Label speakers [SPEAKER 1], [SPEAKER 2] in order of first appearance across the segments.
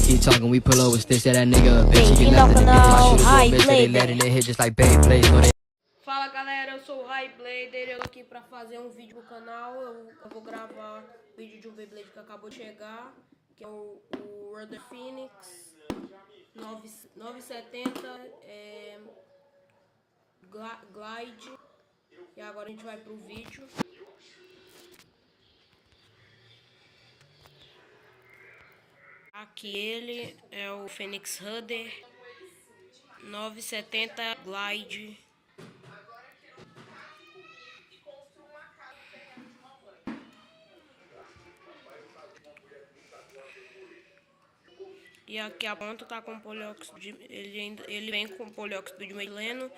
[SPEAKER 1] keep talking, we pull over sticks, yeah, that nigga a bitch, he get
[SPEAKER 2] Bem-vindo ao
[SPEAKER 1] left in the ditch. My
[SPEAKER 2] canal
[SPEAKER 1] shooters
[SPEAKER 2] High
[SPEAKER 1] gon' miss it, they
[SPEAKER 2] Blader.
[SPEAKER 1] letting it hit just like Beyblade, so they...
[SPEAKER 3] Fala galera, eu sou o High Blader, eu tô aqui pra fazer um vídeo no canal. Eu vou gravar vídeo de um Beyblade que acabou de chegar, que é o Rudder Phoenix 970 Glide. E agora a gente vai pro vídeo. Aqui ele é o Phoenix Rudder 970 Glide. E aqui a ponta tá com polióxido de, ele vem com polióxido de metileno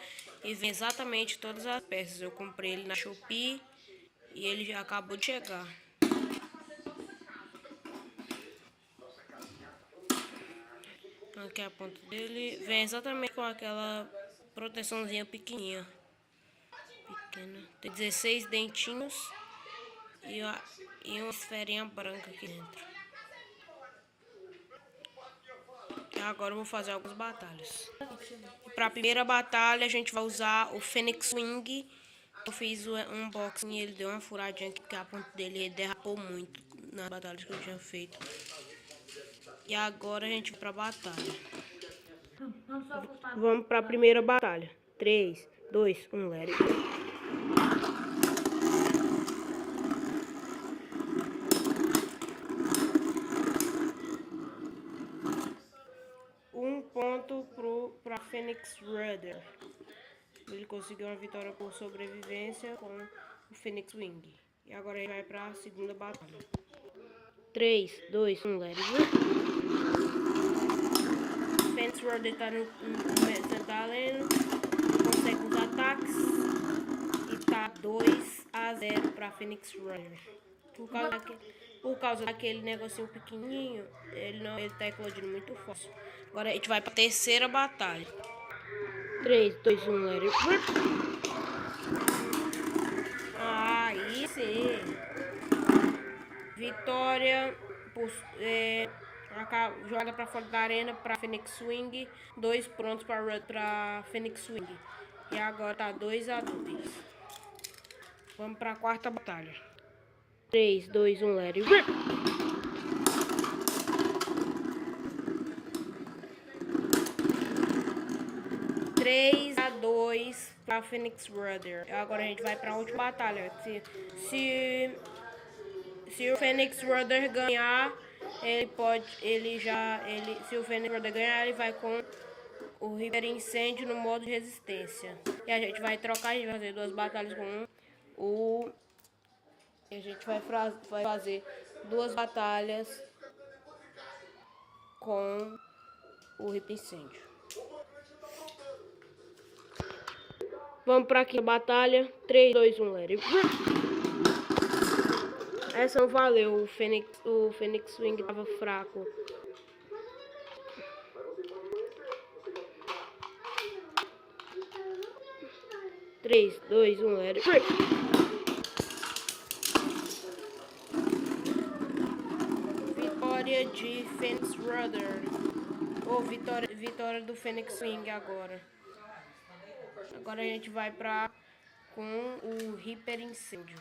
[SPEAKER 3] e vem exatamente todas as peças. Eu comprei ele na Shopee e ele já acabou de chegar. Aqui a ponta dele vem exatamente com aquela proteçãozinha pequena. Tem 16 dentinhos e uma esferinha branca aqui dentro. E agora eu vou fazer algumas batalhas. Para a primeira batalha a gente vai usar o Phoenix Wing. Eu fiz um unboxing e ele deu uma furadinha aqui porque a ponta dele derrapou muito nas batalhas que eu tinha feito. E agora a gente vai para a batalha. Vamos para a primeira batalha. 3, 2, 1, let it go. Um ponto para Phoenix Rudder. Ele conseguiu uma vitória por sobrevivência com o Phoenix Wing. E agora ele vai para a segunda batalha. 3, 2, 1, let it go. Phoenix Rudder está no lendo, consegue os ataques e tá 2-0 para Phoenix Rudder. Por causa daquele negocinho pequenininho, ele tá eclodindo muito forte. Agora a gente vai para a terceira batalha. 3, 2, 1, let it rip. Aí sim. Vitória jogada para fora da arena para Phoenix Wing. 2 prontos para Phoenix Wing. E agora tá 2-2. Vamos para a quarta batalha. 3, 2, 1, let it rip. Três a 2 para Phoenix Rudder. Agora a gente vai para a última batalha. Se o Phoenix Rudder ganhar, se o Phoenix Rudder ganhar, ele vai com o Reaper Incêndio no modo de resistência. E a gente vai trocar, a gente vai fazer 2 batalhas com a gente vai fazer 2 batalhas com o Reaper Incêndio. Vamos para aqui a batalha. 3, 2, 1, let it rip. Essa não valeu. O Phoenix Wing tava fraco. Três, 2, 1, let it rip. Vitória de Phoenix Rudder. Vitória do Phoenix Wing agora. Agora a gente vai com o Reaper Incêndio.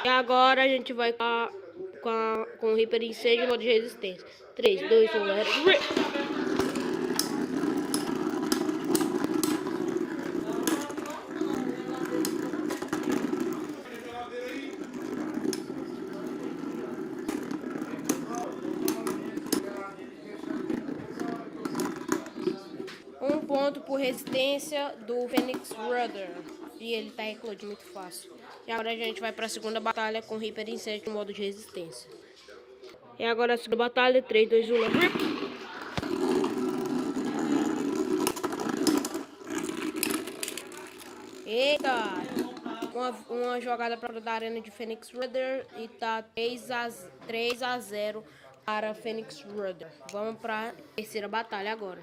[SPEAKER 3] E agora a gente vai com o Reaper Incêndio no modo de resistência. 3, 2, 1, let it rip. Um ponto por resistência do Phoenix Rudder. E ele tá eclodindo muito fácil. E agora a gente vai para a segunda batalha com Reaper Incêndio no modo de resistência. E agora a segunda batalha. 3, 2, 1, let it rip. Eita! Uma jogada para da arena de Phoenix Rudder. E tá 3-0 para Phoenix Rudder. Vamos para a terceira batalha agora.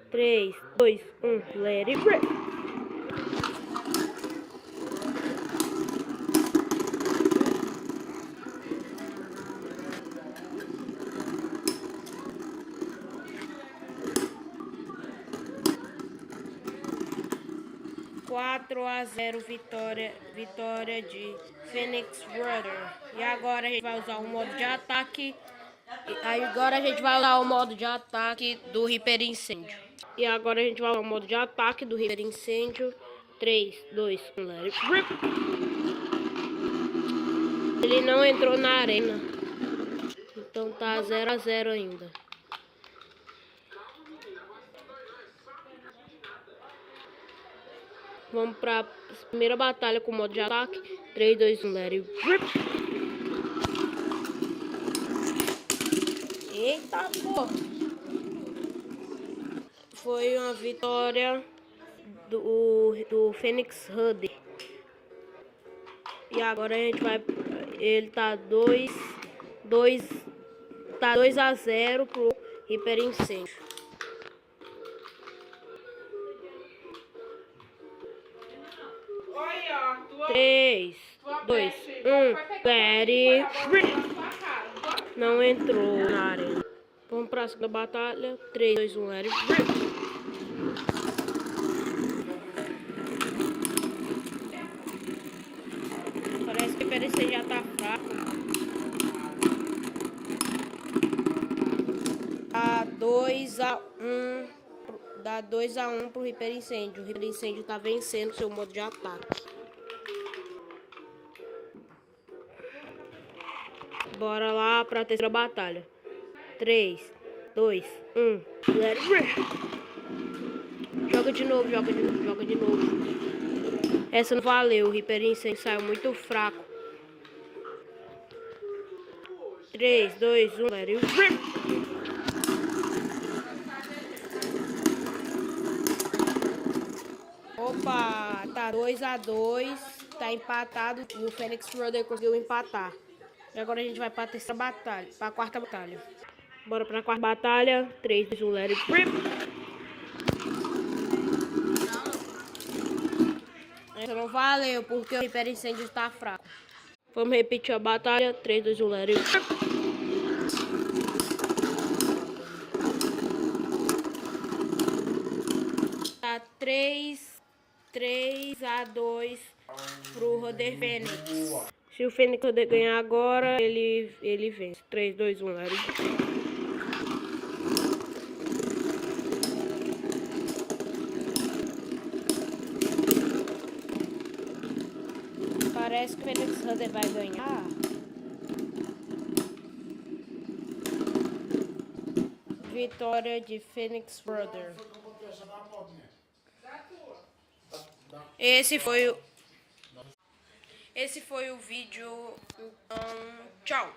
[SPEAKER 3] 3, 2, 1, let it rip. 4-0, vitória de Phoenix Brother. E agora a gente vai usar o modo de ataque. Agora a gente vai usar o modo de ataque do Reaper Incêndio. E agora a gente vai usar o modo de ataque do Reaper Incêndio. 3, 2, 1, let it rip. Ele não entrou na arena. Então tá 0-0 ainda. Vamos pra primeira batalha com o modo de ataque. 3, 2, 1, let it rip. Eita, pô! Foi uma vitória do Phoenix Rudder. E agora a gente vai... Ele tá 2-0 pro Reaper Incêndio.
[SPEAKER 2] Oi, ó,
[SPEAKER 3] 3, 2, 1, let it rip. Não entrou na arena. Vamos pra segunda batalha. 3, 2, 1, let it rip. Parece que o PDC já tá fraco. Dá 2-1 pro Reaper Incêndio. O Reaper Incêndio tá vencendo seu modo de ataque. Bora lá pra terceira batalha. 3, 2, 1. Let it rip. Joga de novo, joga de novo, joga de novo. Essa não valeu, o Reaper Incêndio saiu muito fraco. 3, 2, 1, let it rip. Opa, tá 2-2, tá empatado. O Phoenix Brother conseguiu empatar. E agora a gente vai pra terceira batalha, pra quarta batalha. Bora pra quarta batalha. 3, 2, 1, let it rip. Essa não valeu, porque o Reaper Incêndio está fraco. Vamos repetir a batalha. 3, 2, 1, let it rip. Tá 3-2 pro Rudder Phoenix. Se o Phoenix ganhar agora, ele vence. 3, 2, 1, let it rip. Parece que o Phoenix Rudder vai ganhar. Vitória de Phoenix Brother. Esse foi o vídeo. Então, tchau.